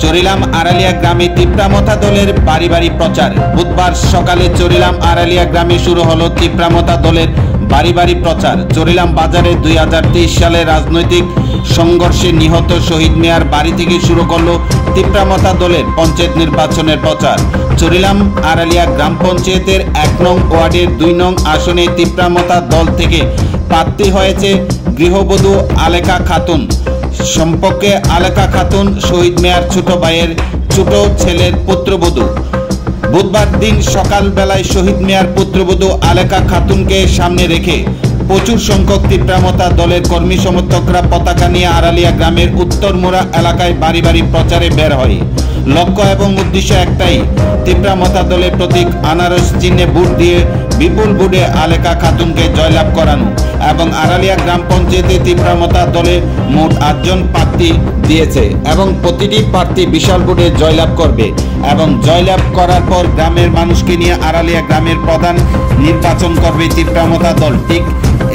চরিলাম আড়ালিয়া গ্রামে তিপ্রামথা দলের বাড়ি বাড়ি প্রচার। বুধবার সকালে চরিলাম আড়ালিয়া গ্রামে শুরু হলো তিপ্রামথা দলের বাড়ি বাড়ি প্রচার। চরিলাম বাজারে 2023 সালে রাজনৈতিক সংঘর্ষে নিহত শহীদ মিয়ার বাড়ি থেকে শুরু করলো তিপ্রামথা দলের পঞ্চায়েত নির্বাচনের প্রচার। চরিলাম আড়ালিয়া গ্রাম পঞ্চায়েতের 1 নং ওয়ার্ডের 2 নং আসনে তিপ্রামথা দল থেকে প্রার্থী হয়েছে গৃহবধূ আলেকা খাতুন। সম্পর্কে আলেকা খাতুন শহীদ মিয়ার ছোট ভাইয়ের ছোট ছেলের পুত্রবধূ। বুধবার দিন সকালবেলায় শহীদ মিয়ার পুত্রবধূ আলেকা খাতুনকে সামনে রেখে প্রচুর সংখ্যক তিপ্রামথা দলের কর্মী সমর্থকরা পতাকা নিয়ে আড়ালিয়া গ্রামের উত্তরমুড়া এলাকায় বাড়ি বাড়ি প্রচারে বের হয়। লক্ষ্য এবং উদ্দেশ্য একটাই, তিপ্রামথা দলের প্রতীক আনারস চিহ্নে ভোট দিয়ে বিপুল ভোটে আলেকা খাতুনকে জয়লাভ করানো এবং আড়ালিয়া গ্রাম পঞ্চায়েতে তিপ্রামথা দলে মোট 8 জন প্রার্থী দিয়েছে এবং প্রতিটি প্রার্থী বিশাল ভোটে জয়লাভ করবে এবং জয়লাভ করার পর গ্রামের মানুষকে নিয়ে আড়ালিয়া গ্রামের প্রধান নির্বাচন করবে তিপ্রামথা দল। ঠিক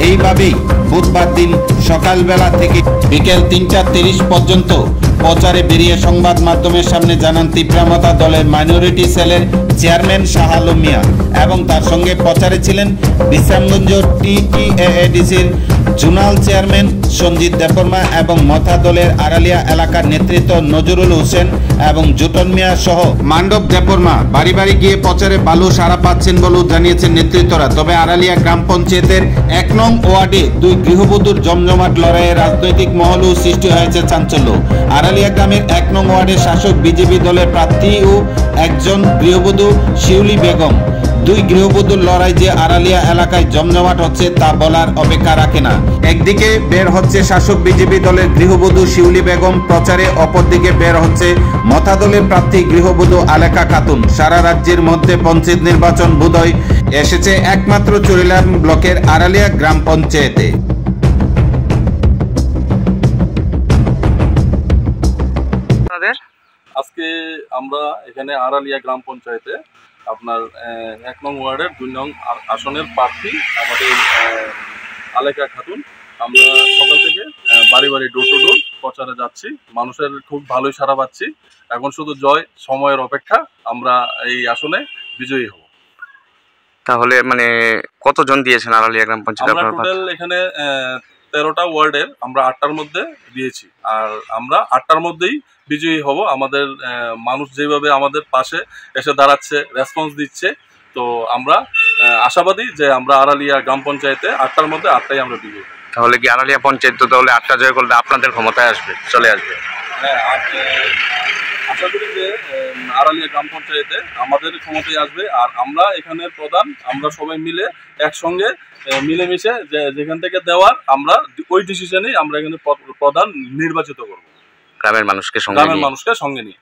এইভাবেই বুধবার দিন সকালবেলা থেকে বিকেল 3:30 পর্যন্ত প্রচারে বেরিয়ে সংবাদ মাধ্যমের সামনে জানান তিপ্রামথা দলের মাইনরিটি সেলের চেয়ারম্যান শাহ আলম মিয়া এবং তার সঙ্গে প্রচারে ছিলেন বিশ্রামগঞ্জ টিটিএডিসির জোনাল চেয়ারম্যান সঞ্জিত দেববর্মা এবং মথা দলের আড়ালিয়া এলাকার নেতৃত্ব নজরুল হোসেন এবং জুটন মিয়া সহ মান্ডব দেববর্মা। বাড়ি বাড়ি গিয়ে প্রচারে ভালো সাড়া পাচ্ছেন বলেও জানিয়েছেন নেতৃত্বরা। তবে আড়ালিয়া গ্রাম পঞ্চায়েতের 1 নং ওয়ার্ডে 2 গৃহবধূর জমজমাট লড়াইয়ে রাজনৈতিক মহলেও সৃষ্টি হয়েছে চাঞ্চল্য। আড়ালিয়া গ্রামের 1 নং ওয়ার্ডের শাসক বিজেপি দলের প্রার্থী ও একজন গৃহবধূ শিউলি বেগম। 2 গৃহবধূর লড়াই যে আড়ালিয়া এলাকায় জমজমাট হচ্ছে তা বলার অপেক্ষা রাখে না। একদিকে বের হচ্ছে শাসক বিজেপি দলের গৃহবধূ শিউলি বেগম প্রচারে, অপরদিকে বের হচ্ছে মথা দলের প্রার্থী গৃহবধূ আলেকা খাতুন। সারা রাজ্যের মধ্যে পঞ্চায়েত নির্বাচন বোধহয় এসেছে একমাত্র চরিলাম ব্লকের আড়ালিয়া গ্রাম পঞ্চায়েতে। আজকে আমরা এখানে আড়ালিয়া গ্রাম পঞ্চায়েতে আপনার 1 নং ওয়ার্ডের 2 নং আসনের প্রার্থী আমাদের আলেকা খাতুন। আমরা সকাল থেকে বাড়ি বাড়ি ডোর টু ডোর প্রচারে যাচ্ছি, মানুষের খুব ভালোই সাড়া পাচ্ছি। এখন শুধু সময়ের অপেক্ষা, আমরা এই আসনে বিজয়ী হব। তাহলে মানে কতজন দিয়েছেন আড়ালিয়া গ্রাম পঞ্চায়েত? আমরা টোটাল এখানে 13টা ওয়ার্ডের আমরা 8টার মধ্যে দিয়েছি, আর আমরা 8টার মধ্যেই বিজয়ী হব। আমাদের মানুষ যেভাবে আমাদের পাশে এসে দাঁড়াচ্ছে, রেসপন্স দিচ্ছে, তো আমরা আশাবাদী যে আমরা আড়ালিয়া গ্রাম পঞ্চায়েতে 8টার মধ্যে 8টাই আমরা বিজয়ী। তাহলে কি আড়ালিয়া পঞ্চায়েত তাহলে 8টা জয় করলে আপনাদের ক্ষমতায় চলে আসবে? হ্যাঁ, আশা করি যে আড়ালিয়া গ্রাম পঞ্চায়েতে আমাদের ক্ষমতায় আসবে। আর আমরা এখানের প্রধান, আমরা সবাই মিলে একসঙ্গে মিলেমিশে যেখান থেকে দেওয়ার আমরা ওই ডিসিশনেই আমরা এখানে প্রধান নির্বাচিত করব। গ্রামের মানুষকে সঙ্গে নিয়ে।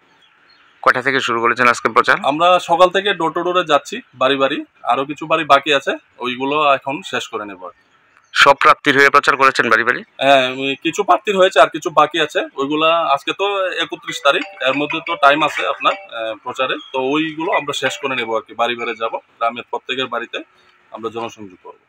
কয়টা থেকে শুরু করেছেন আজকে প্রচার? আমরা সকাল থেকে ডোর টু ডোরে যাচ্ছি বাড়ি বাড়ি, আরো কিছু বাড়ি বাকি আছে, ওইগুলো এখন শেষ করে নেব। সব প্রার্থীর হয়ে প্রচার করেছেন বাড়ি বাড়ি? হ্যাঁ, কিছু প্রার্থীর হয়েছে আর কিছু বাকি আছে। ওইগুলা আজকে তো 31 তারিখ, এর মধ্যে তো টাইম আছে আপনার প্রচারে, তো ওইগুলো আমরা শেষ করে নেব আর কি। বাড়ি বাড়ি যাবো, গ্রামের প্রত্যেকের বাড়িতে আমরা জনসংযোগ করবো।